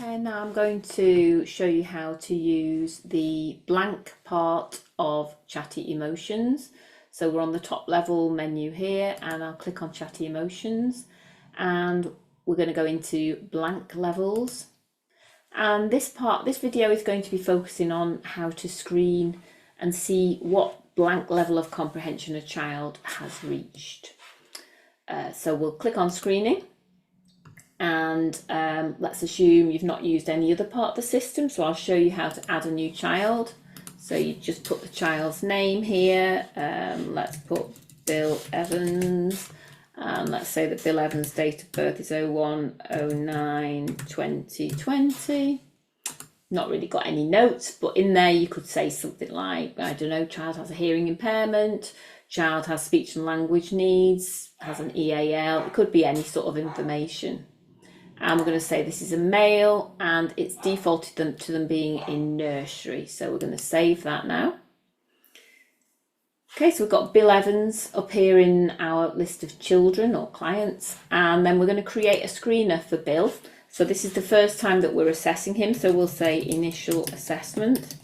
Okay, now I'm going to show you how to use the blank part of Chatty Emotions. So we're on the top level menu here and I'll click on Chatty Emotions and we're going to go into blank levels. And this video is going to be focusing on how to screen and see what blank level of comprehension a child has reached. So we'll click on screening. And let's assume you've not used any other part of the system, so I'll show you how to add a new child. So you just put the child's name here. Let's put Bill Evans, and let's say that Bill Evans' date of birth is 01/09/2020. Not really got any notes, but in there you could say something like, I don't know, child has a hearing impairment, child has speech and language needs, has an EAL. It could be any sort of information. And we're going to say this is a male and it's defaulted to them being in nursery. So we're going to save that now. Okay, so we've got Bill Evans up here in our list of children or clients. And then we're going to create a screener for Bill. So this is the first time that we're assessing him. So we'll say initial assessment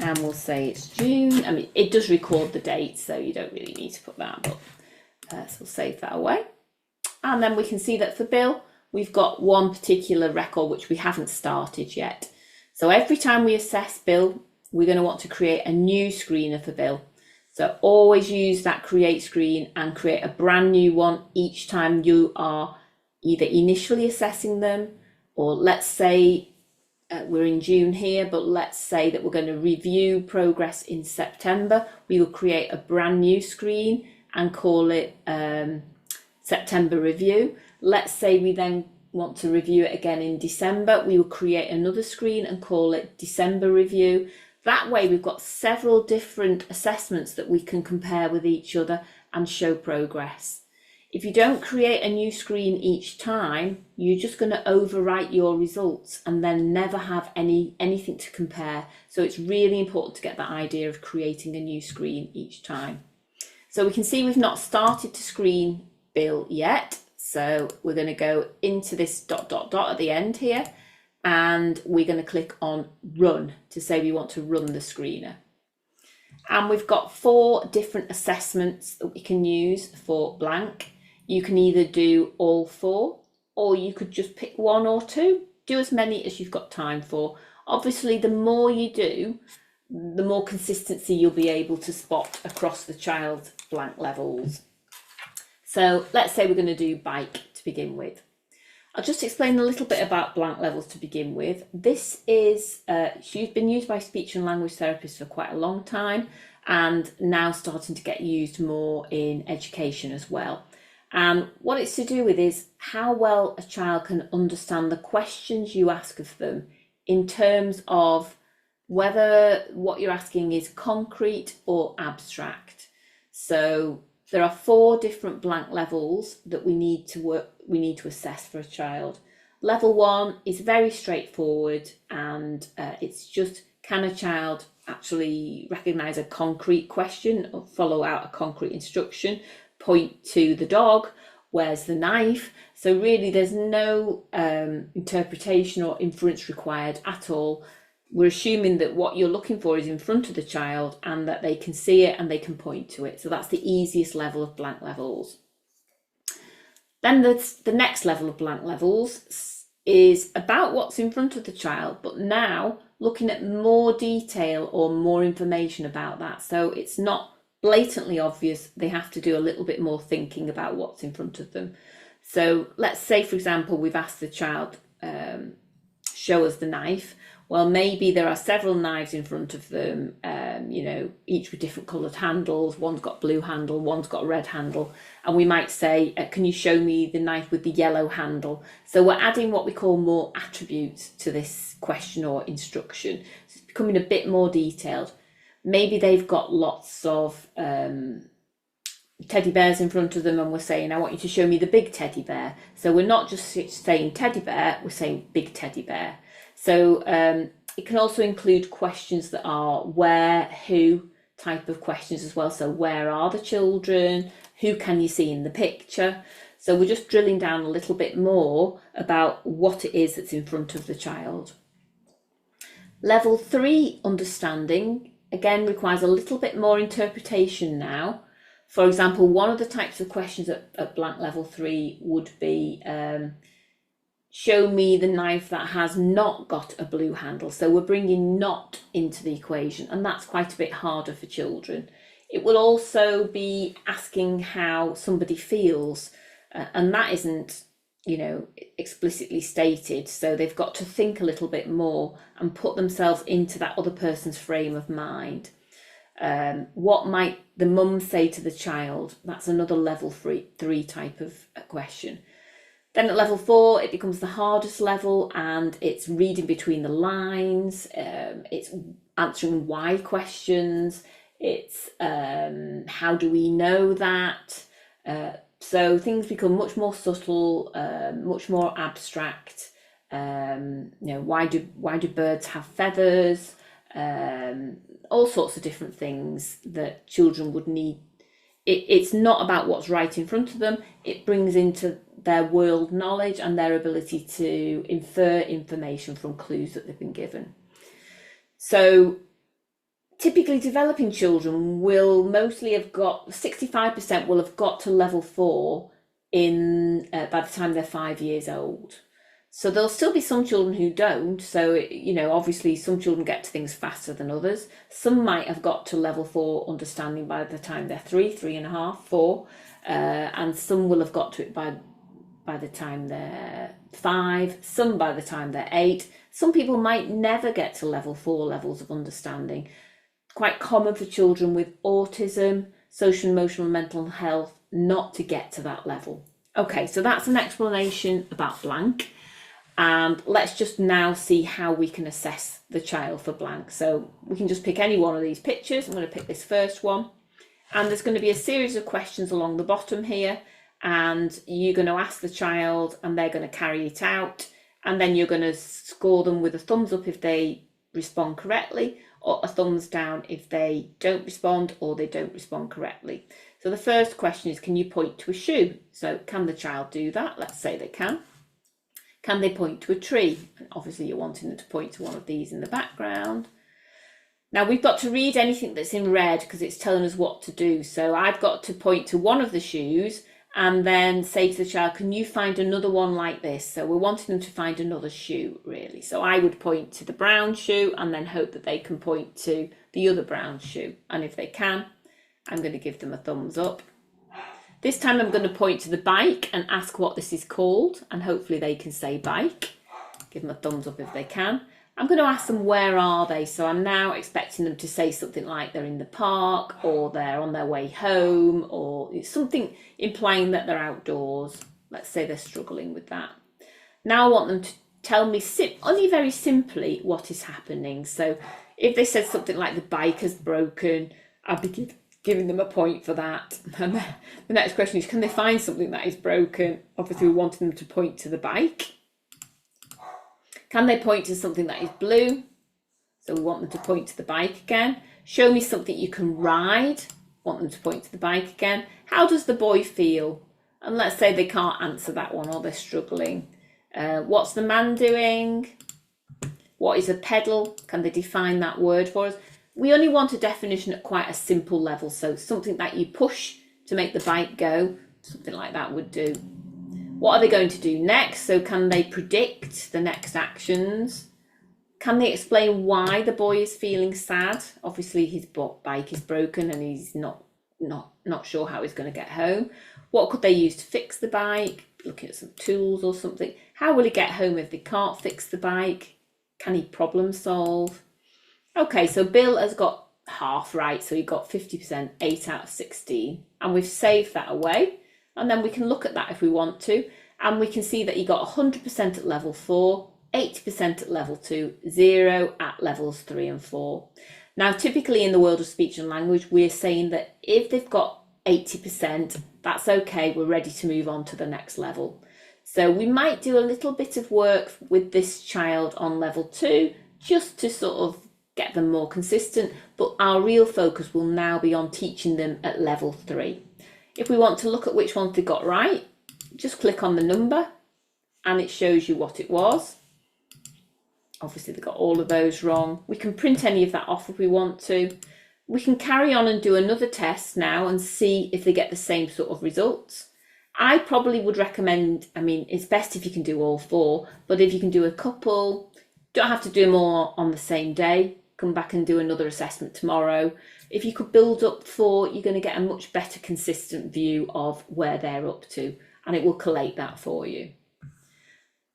and we'll say it's June. I mean, it does record the date, so you don't really need to put that, but so we'll save that away. And then we can see that for Bill, we've got one particular record which we haven't started yet. So every time we assess Bill, we're going to want to create a new screener for Bill. So always use that create screen and create a brand new one each time you are either initially assessing them, or let's say we're in June here, but let's say that we're going to review progress in September. We will create a brand new screen and call it September review. Let's say we then want to review it again in December. We will create another screen and call it December review. That way we've got several different assessments that we can compare with each other and show progress. If you don't create a new screen each time, you're just going to overwrite your results and then never have anything to compare. So it's really important to get that idea of creating a new screen each time. So we can see we've not started to screen Bill yet. So we're going to go into this ... at the end here, and we're going to click on run to say we want to run the screener. And we've got 4 different assessments that we can use for blank. You can either do all 4, or you could just pick 1 or 2. Do as many as you've got time for. Obviously, the more you do, the more consistency you'll be able to spot across the child's blank levels. So let's say we're going to do bike to begin with. I'll just explain a little bit about blank levels to begin with. This is been used by speech and language therapists for quite a long time and now starting to get used more in education as well. And what it's to do with is how well a child can understand the questions you ask of them in terms of whether what you're asking is concrete or abstract. So there are 4 different blank levels that we need to assess for a child. Level 1 is very straightforward, and it's just, can a child actually recognise a concrete question or follow out a concrete instruction? Point to the dog, where's the knife? So really there's no interpretation or inference required at all. We're assuming that what you're looking for is in front of the child and that they can see it and they can point to it. So that's the easiest level of blank levels. Then the next level of blank levels is about what's in front of the child, but now looking at more detail or more information about that. So it's not blatantly obvious. They have to do a little bit more thinking about what's in front of them. So let's say, for example, we've asked the child, show us the knife. Well, maybe there are several knives in front of them, each with different coloured handles. One's got blue handle, one's got a red handle. And we might say, can you show me the knife with the yellow handle? So we're adding what we call more attributes to this question or instruction. So it's becoming a bit more detailed. Maybe they've got lots of teddy bears in front of them and we're saying, I want you to show me the big teddy bear. So we're not just saying teddy bear, we're saying big teddy bear. So it can also include questions that are where, who type of questions as well. So where are the children? Who can you see in the picture? So we're just drilling down a little bit more about what it is that's in front of the child. Level 3 understanding, again, requires a little bit more interpretation now. For example, one of the types of questions at blank level 3 would be, show me the knife that has not got a blue handle. So we're bringing not into the equation, and that's quite a bit harder for children. It will also be asking how somebody feels, and that isn't, explicitly stated. So they've got to think a little bit more and put themselves into that other person's frame of mind. What might the mum say to the child? That's another level 3 type of question. Then at level 4, it becomes the hardest level, and it's reading between the lines, it's answering why questions, it's how do we know that? So things become much more subtle, much more abstract. Why do birds have feathers? All sorts of different things that children would need. It's not about what's right in front of them. It brings into their world knowledge and their ability to infer information from clues that they've been given. So typically developing children will mostly have got, 65% will have got to level 4 by the time they're 5 years old. So there'll still be some children who don't. So, obviously some children get to things faster than others. Some might have got to level 4 understanding by the time they're 3.5, 4. And some will have got to it by the time they're 5, some by the time they're 8. Some people might never get to level 4 levels of understanding. Quite common for children with autism, social, emotional, and mental health not to get to that level. Okay, so that's an explanation about blank. And let's just now see how we can assess the child for blank. So we can just pick any one of these pictures. I'm going to pick this first one. And there's going to be a series of questions along the bottom here. And you're going to ask the child and they're going to carry it out. And then you're going to score them with a thumbs up if they respond correctly, or a thumbs down if they don't respond or they don't respond correctly. So the first question is, can you point to a shoe? So can the child do that? Let's say they can. Can they point to a tree? And obviously you're wanting them to point to one of these in the background. Now we've got to read anything that's in red because it's telling us what to do. So I've got to point to one of the shoes and then say to the child, can you find another one like this? So we're wanting them to find another shoe, really. So I would point to the brown shoe and then hope that they can point to the other brown shoe. And if they can, I'm going to give them a thumbs up. This time I'm going to point to the bike and ask what this is called, and hopefully they can say bike. Give them a thumbs up if they can. I'm going to ask them, where are they? So I'm now expecting them to say something like they're in the park, or they're on their way home, or something implying that they're outdoors. Let's say they're struggling with that. Now I want them to tell me only very simply what is happening. So if they said something like the bike has broken, I'll be giving them a point for that. And the next question is, can they find something that is broken? Obviously we want them to point to the bike. Can they point to something that is blue? So we want them to point to the bike again. Show me something you can ride. Want them to point to the bike again. How does the boy feel? And let's say they can't answer that one, or they're struggling. What's the man doing? What is a pedal? Can they define that word for us? We only want a definition at quite a simple level. So something that you push to make the bike go, something like that would do. What are they going to do next? So can they predict the next actions? Can they explain why the boy is feeling sad? Obviously his bike is broken and he's not sure how he's going to get home. What could they use to fix the bike? Looking at some tools or something. How will he get home if they can't fix the bike? Can he problem solve? Okay, so Bill has got half right, so he got 50%, 8 out of 16. And we've saved that away. And then we can look at that if we want to. And we can see that he got 100% at level 4, 80% at level 2, 0 at levels 3 and 4. Now, typically in the world of speech and language, we're saying that if they've got 80%, that's okay, we're ready to move on to the next level. So we might do a little bit of work with this child on level 2, just to sort of get them more consistent, but our real focus will now be on teaching them at level 3. If we want to look at which ones they got right, just click on the number and it shows you what it was. Obviously, they got all of those wrong. We can print any of that off if we want to. We can carry on and do another test now and see if they get the same sort of results. I probably would recommend, I mean, it's best if you can do all 4, but if you can do a couple, don't have to do them all on the same day. Come back and do another assessment tomorrow. If you could build up 4, you're going to get a much better consistent view of where they're up to, and it will collate that for you.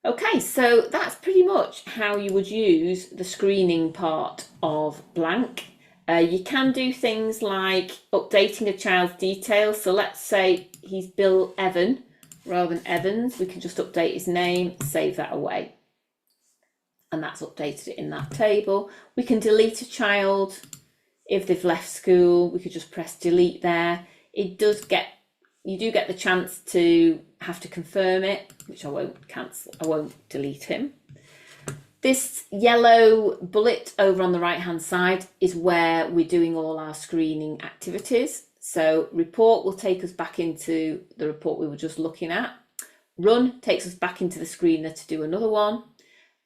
Okay, so that's pretty much how you would use the screening part of Blank. You can do things like updating a child's details. So let's say he's Bill Evan rather than Evans. We can just update his name, save that away. And that's updated in that table. We can delete a child if they've left school. We could just press delete there. You do get the chance to have to confirm it, which I won't cancel. I won't delete him. This yellow bullet over on the right hand side is where we're doing all our screening activities. So report will take us back into the report we were just looking at. Run takes us back into the screener to do another one.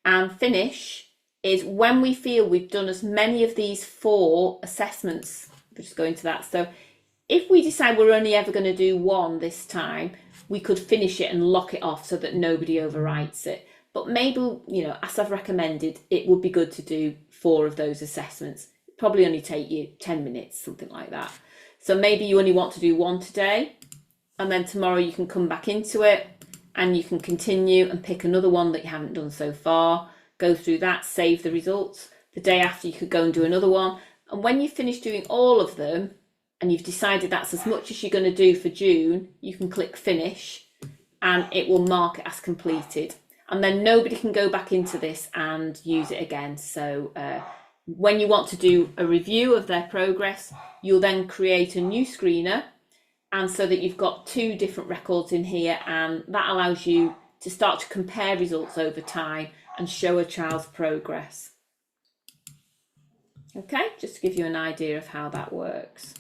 And finish is when we feel we've done as many of these 4 assessments. We'll just go into that. So if we decide we're only ever going to do 1 this time, we could finish it and lock it off so that nobody overwrites it. But maybe, you know, as I've recommended, it would be good to do 4 of those assessments. It'd probably only take you 10 minutes, something like that. So maybe you only want to do 1 today, and then tomorrow you can come back into it and you can continue and pick another one that you haven't done so far, go through that, save the results. The day after you could go and do another one. And when you finish doing all of them and you've decided that's as much as you're going to do for June, you can click finish and it will mark it as completed. And then nobody can go back into this and use it again. So when you want to do a review of their progress, you'll then create a new screener, and so that you've got 2 different records in here, and that allows you to start to compare results over time and show a child's progress. Okay, just to give you an idea of how that works.